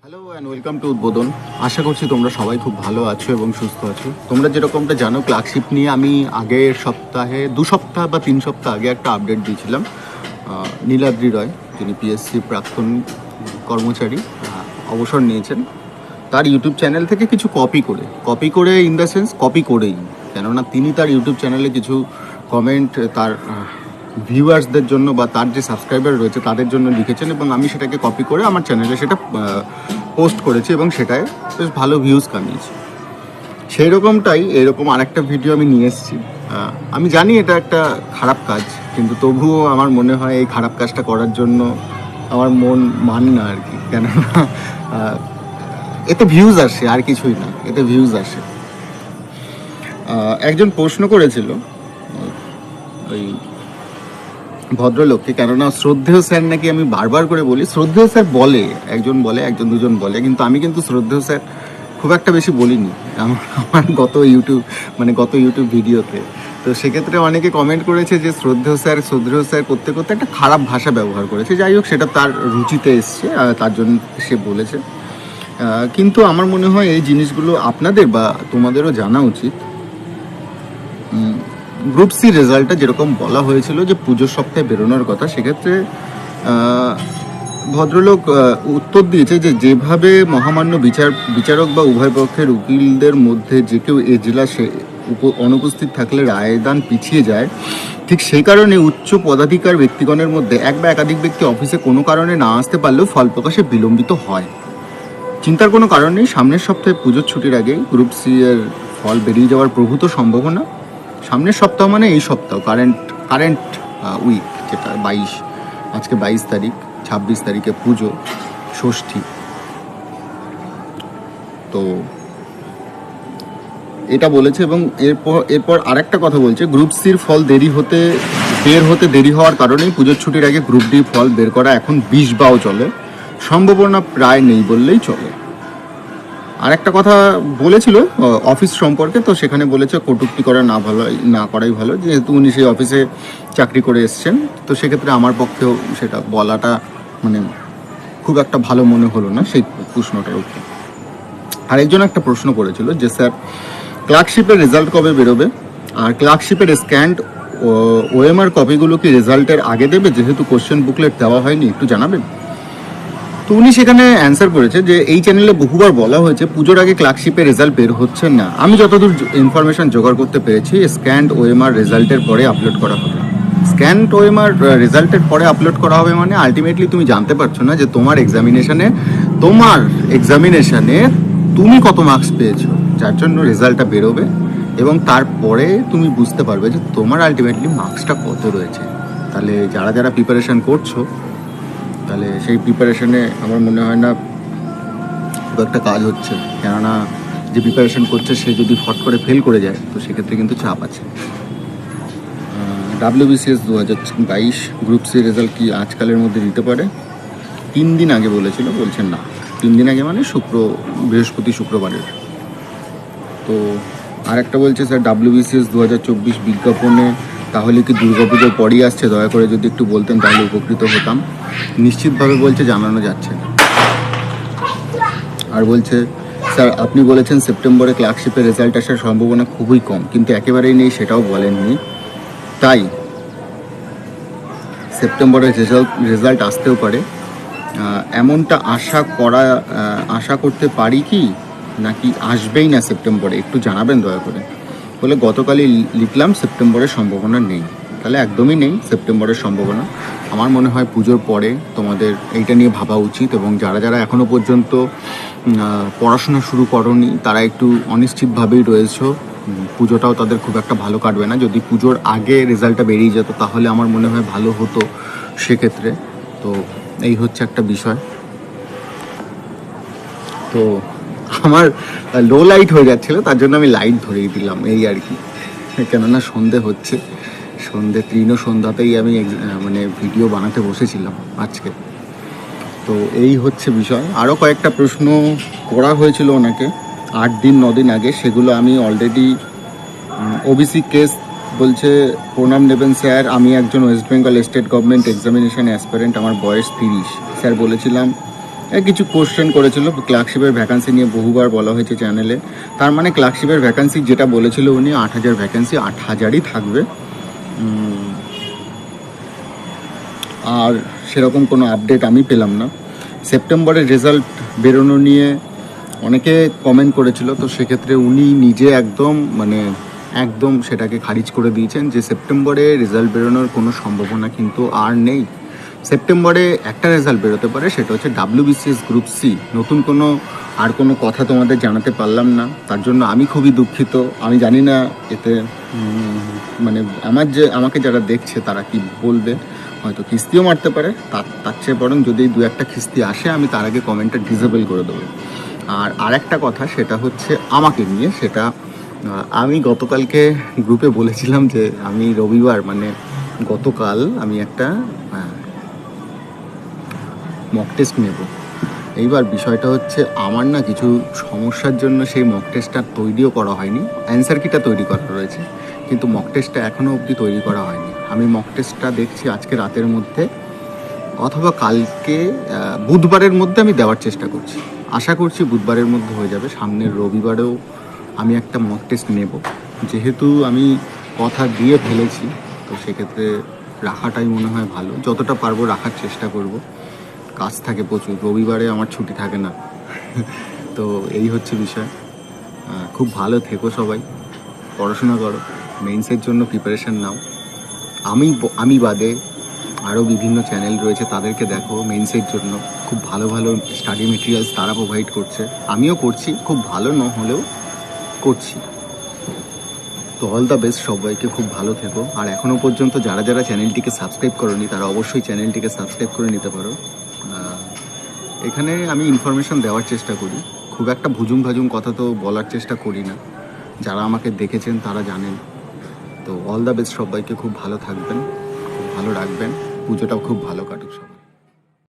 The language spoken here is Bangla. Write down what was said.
হ্যালো অ্যান্ড ওয়েলকাম টু উদ্বোধন। আশা করছি তোমরা সবাই খুব ভালো আছো এবং সুস্থ আছো। তোমরা যেরকমটা জানো, ক্লার্কশিপ নিয়ে আমি আগের সপ্তাহে 2 সপ্তাহ বা 3 সপ্তাহ আগে একটা আপডেট দিয়েছিলাম। নীলাদ্রি রয়, যিনি পিএসসি প্রাক্তন কর্মচারী, অবসর নিয়েছেন, তার ইউটিউব চ্যানেল থেকে কিছু কপি করে ইন দ্য সেন্স কপি করেই, কেননা তিনি তার ইউটিউব চ্যানেলে কিছু কমেন্ট তার ভিউয়ার্সদের জন্য বা তার যে সাবস্ক্রাইবার রয়েছে তাদের জন্য লিখেছেন, এবং আমি সেটাকে কপি করে আমার চ্যানেলে সেটা পোস্ট করেছি এবং সেটায় বেশ ভালো ভিউজ কামিয়েছি। সেই রকমটাই এরকম আরেকটা ভিডিও আমি নিয়ে এসেছি। আমি জানি এটা একটা খারাপ কাজ, কিন্তু তবুও আমার মনে হয় এই খারাপ কাজটা করার জন্য আমার মন মানে না আর কি, কেননা এতে ভিউজ আসে, আর কিছুই না, এতে ভিউজ আসে। একজন প্রশ্ন করেছিল ওই ভদ্রলোককে, কেননা শ্রদ্ধেয় স্যার নাকি আমি বারবার করে বলি, শ্রদ্ধেয় স্যার বলে, একজন বলে, একজন দুজন বলে, কিন্তু আমি কিন্তু শ্রদ্ধেয় স্যার খুব একটা বেশি বলিনি আমার গত ইউটিউব ভিডিওতে। তো সেক্ষেত্রে অনেকে কমেন্ট করেছে যে শ্রদ্ধেয় স্যার করতে করতে একটা খারাপ ভাষা ব্যবহার করেছে। যাই হোক, সেটা তার রুচিতে এসছে, তার জন্য সে বলেছে। কিন্তু আমার মনে হয় এই জিনিসগুলো আপনাদের বা তোমাদেরও জানা উচিত। গ্রুপ সি রেজাল্টটা যেরকম বলা হয়েছিল যে পুজোর সপ্তাহে বেরোনোর কথা, সেক্ষেত্রে ভদ্রলোক উত্তর দিয়েছে যে যেভাবে মহামান্য বিচারক বা উভয় পক্ষের উকিলদের মধ্যে যে কেউ এজলাসে অনুপস্থিত থাকলে রায়দান পিছিয়ে যায়, ঠিক সেই কারণে উচ্চ পদাধিকার ব্যক্তিগণের মধ্যে এক বা একাধিক ব্যক্তি অফিসে কোনো কারণে না আসতে পারলেও ফল প্রকাশে বিলম্বিত হয়। চিন্তার কোনো কারণ নেই, সামনের সপ্তাহে পুজোর ছুটির আগেই গ্রুপ সি এর ফল বেরিয়ে যাওয়ার প্রভূত সম্ভাবনা। সামনের সপ্তাহ মানে এই সপ্তাহ, কারেন্ট উইক, যেটা 22, আজকে 22 তারিখ, 26 তারিখে পুজো, ষষ্ঠী। তো এটা বলেছে, এবং এরপর আরেকটা কথা বলছে, গ্রুপ সির ফল বের হতে দেরি হওয়ার কারণেই পুজোর ছুটির আগে গ্রুপ ডি ফল বের করা এখন 20 বাও চলে, সম্ভাবনা প্রায় নেই বললেই চলে। আর একটা কথা বলেছিল অফিস সম্পর্কে, তো সেখানে বলেছে কটূক্তি করা না করাই ভালো, যেহেতু উনি সেই অফিসে চাকরি করে এসছেন। তো সেক্ষেত্রে আমার পক্ষেও সেটা বলাটা খুব একটা ভালো মনে হলো না সেই প্রশ্নটার উপরে। আরেকজন একটা প্রশ্ন করেছিল যে স্যার, ক্লার্কশিপের রেজাল্ট কবে বেরোবে, আর ক্লার্কশিপের স্ক্যান্ড ওএমআর কপিগুলো কি রেজাল্টের আগে দেবে, যেহেতু কোশ্চেন বুকলেট দেওয়া হয়নি, একটু জানাবেন। তো উনি সেখানে অ্যান্সার করেছে যে এই চ্যানেলে বহুবার বলা হয়েছে পুজোর আগে ক্লার্কশিপের রেজাল্ট বের হচ্ছে না। আমি যতদূর ইনফরমেশন জোগাড় করতে পেরেছি, স্ক্যান্ড ওএমআর রেজাল্টের পরে আপলোড করা হবে। স্ক্যান্ড ওএমআর রেজাল্টের পরে আপলোড করা হবে মানে আলটিমেটলি তুমি জানতে পারছো না যে তোমার এক্সামিনেশনে তুমি কত মার্কস পেয়েছো, যার জন্য রেজাল্টটা বেরোবে, এবং তারপরে তুমি বুঝতে পারবে যে তোমার আলটিমেটলি মার্কসটা কত রয়েছে। তাহলে যারা প্রিপারেশন করছো, তাহলে সেই প্রিপারেশনে আমার মনে হয় না খুব একটা কাজ হচ্ছে, কেননা যে প্রিপারেশন করছে সে যদি ফট করে ফেল করে যায়, তো সেক্ষেত্রে কিন্তু চাপ আছে। WBCS 2022 গ্রুপ সি রেজাল্ট কি আজকালের মধ্যে দিতে পারে? 3 দিন আগে বলছেন না, 3 দিন আগে মানে বৃহস্পতি শুক্রবারের। তো আরেকটা বলছে স্যার, WBCS 2024 বিজ্ঞাপনে তাহলে কি দুর্গাপুজোর পরই আসছে? দয়া করে যদি একটু বলতেন তাহলে উপকৃত হতাম। নিশ্চিতভাবে বলছে জানানো যাচ্ছে না। আর বলছে স্যার, আপনি বলেছেন সেপ্টেম্বরে ক্লার্কশিপের রেজাল্ট আসার সম্ভাবনা খুবই কম, কিন্তু একেবারেই নেই সেটাও বলেননি। তাই সেপ্টেম্বরে রেজাল্ট আসতেও পারে, এমনটা আশা করতে পারি কি, নাকি আসবেই না সেপ্টেম্বরে, একটু জানাবেন দয়া করে। বলে গতকালই লিখলাম সেপ্টেম্বরের সম্ভাবনা নেই, তাহলে একদমই নেই সেপ্টেম্বরের সম্ভাবনা। আমার মনে হয় পুজোর পরে তোমাদের এইটা নিয়ে ভাবা উচিত, এবং যারা এখনও পর্যন্ত পড়াশোনা শুরু করনি তারা একটু অনিশ্চিতভাবেই রয়েছো। পুজোটাও তাদের খুব একটা ভালো কাটবে না। যদি পুজোর আগে রেজাল্টটা বেরিয়ে যেত তাহলে আমার মনে হয় ভালো হতো সেক্ষেত্রে। তো এই হচ্ছে একটা বিষয়। তো আমার লো লাইট হয়ে যাচ্ছিলো, তার জন্য আমি লাইট ধরিয়ে দিলাম, এই আর কি। কেননা সন্ধে তৃণ সন্ধ্যাতেই আমি ভিডিও বানাতে বসেছিলাম আজকে। তো এই হচ্ছে বিষয়। আরও কয়েকটা প্রশ্ন করা হয়েছিল ওনাকে 8 দিন 9 দিন আগে, সেগুলো আমি অলরেডি ওবিসি কেস বলছে, প্রণাম নেবেন স্যার, আমি একজন West Bengal state government examination aspirant, আমার বয়স 30। স্যার বলেছিলাম কিছু কোশ্চেন করেছিল ক্লার্কশিপের ভ্যাকান্সি নিয়ে, বহুবার বলা হয়েছে চ্যানেলে। তার মানে ক্লার্কশিপের ভ্যাকান্সি যেটা বলেছিল উনি 8,000 ভ্যাকান্সি, 8,000ই থাকবে। আর সেরকম কোনো আপডেট আমি পেলাম না। সেপ্টেম্বরের রেজাল্ট বেরোনো নিয়ে অনেকে কমেন্ট করেছিল, তো সেক্ষেত্রে উনি নিজে একদম সেটাকে খারিজ করে দিয়েছেন যে সেপ্টেম্বরে রেজাল্ট বেরোনোর কোনো সম্ভাবনা কিন্তু আর নেই। সেপ্টেম্বরে একটা রেজাল্ট বেরোতে পারে, সেটা হচ্ছে WBCS গ্রুপ সি। নতুন কোনো কথা তোমাদের জানাতে পারলাম না, তার জন্য আমি খুবই দুঃখিত। আমি জানি না এতে আমাকে যারা দেখছে তারা কি বলবে, হয়তো কিস্তিও মারতে পারে। তার চেয়ে বরং যদি 2-1টা কিস্তি আসে আমি তার আগে কমেন্টটা ডিসেবল করে দেবো। আর একটা কথা, সেটা হচ্ছে আমাকে নিয়ে। সেটা আমি গতকালকে গ্রুপে বলেছিলাম যে আমি রবিবার গতকাল আমি একটা মক টেস্ট নেব। এইবার বিষয়টা হচ্ছে আমার না কিছু সমস্যার জন্য সেই মক টেস্টটা তৈরিও করা হয়নি। অ্যান্সার কিটা তৈরি করা রয়েছে, কিন্তু মক টেস্টটা এখনও অবধি তৈরি করা হয়নি। আমি মক টেস্টটা দেখছি আজকে রাতের মধ্যে অথবা কালকে বুধবারের মধ্যে আমি দেওয়ার চেষ্টা করছি। আশা করছি বুধবারের মধ্যে হয়ে যাবে। সামনের রবিবারেও আমি একটা মক টেস্ট নেব, যেহেতু আমি কথা দিয়ে ফেলেছি। তো সেক্ষেত্রে রাখাটাই মনে হয় ভালো, যতটা পারবো রাখার চেষ্টা করব। কাজ থাকে প্রচুর, রবিবারে আমার ছুটি থাকে না। তো এই হচ্ছে বিষয়। খুব ভালো থেকো সবাই, পড়াশোনা করো, মেইনসের জন্য প্রিপারেশান নাও। আমি বাদে আরও বিভিন্ন চ্যানেল রয়েছে, তাদেরকে দেখো মেইনসের জন্য খুব ভালো ভালো স্টাডি মেটেরিয়ালস তারা প্রোভাইড করছে। আমিও করছি, খুব ভালো না হলেও করছি। তো অল দ্য বেস্ট সবাইকে, খুব ভালো থেকো। আর এখনও পর্যন্ত যারা যারা চ্যানেলটিকে সাবস্ক্রাইব করোনি তারা অবশ্যই চ্যানেলটিকে সাবস্ক্রাইব করে নিতে পারো। এখানে আমি ইনফরমেশন দেওয়ার চেষ্টা করি, খুব একটা ভুজুম ভাজুম কথা তো বলার চেষ্টা করি না। যারা আমাকে দেখেছেন তারা জানেন। তো অল দ্য বেস্ট সবাইকে, খুব ভালো থাকবেন, খুব ভালো রাখবেন, পুজোটাও খুব ভালো কাটুক সবাই।